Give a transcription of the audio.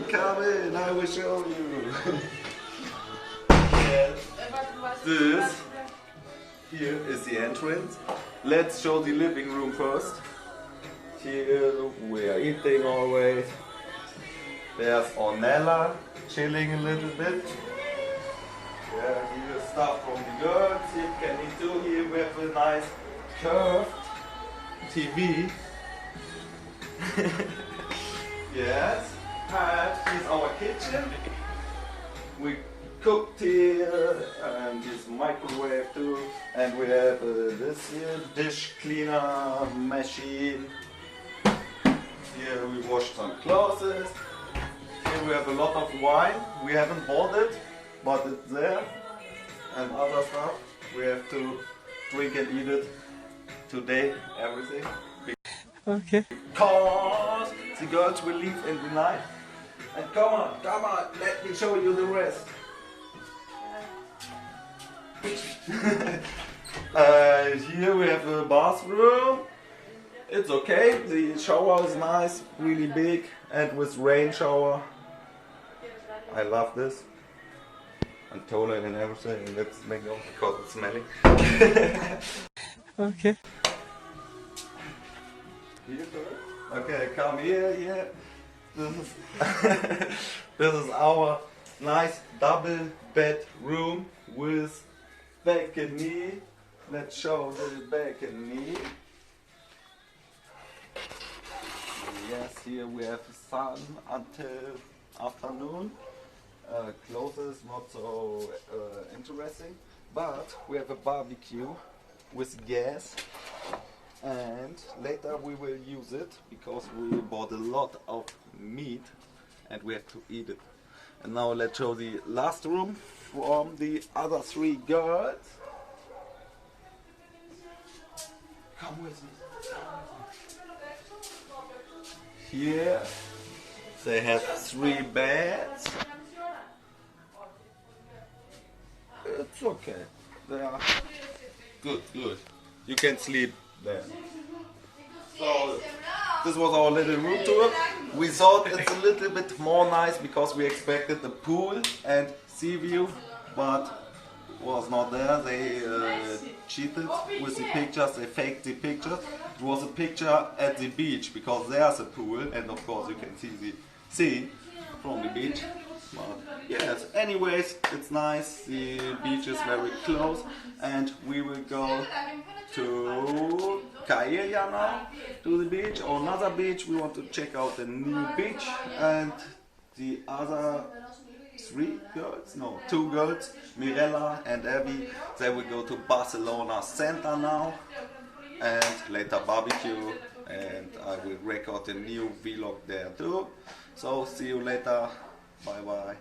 come in, I will show you. Yes. This here is the entrance. Let's show the living room first. Here we are eating always. There's Ornella chilling a little bit. Yeah, here's stuff from the girls. You can eat too. Here we have a nice curved TV. Yes, and here's our kitchen. We cooked here, and this microwave too. And we have this here dish cleaner machine. Here we wash some clothes. Here we have a lot of wine. We haven't bought it, but it's there. And other stuff. We have to drink and eat it today, everything. Okay. Because the girls will leave in the night. And come on, let me show you the rest. Here we have a bathroom. It's okay, the shower is nice, really big, and with rain shower. I love this. And toilet and everything, and let's make it because it's smelling. Okay. Okay, come here, yeah. This is our nice double bed room with balcony. Let's show the balcony. Yes, here we have sun until afternoon. Clothes not so interesting, but we have a barbecue with gas. And later we will use it because we bought a lot of meat and we have to eat it. And now let's show the last room from the other three girls. Come with me. Here they have 3 beds. It's okay. They are good. You can sleep there. So this was our little room tour. We thought it's a little bit more nice because we expected the pool and sea view, but was not there. They cheated with the pictures, they faked the pictures. It was a picture at the beach because there's a pool and of course you can see the sea from the beach. But yes, anyways, it's nice, the beach is very close and we will go to Kaia now, to the beach, or another beach. We want to check out the new beach, and the other 2 girls, Mirella and Evi, they will go to Barcelona center now and later barbecue, and I will record a new vlog there too. So see you later, bye bye.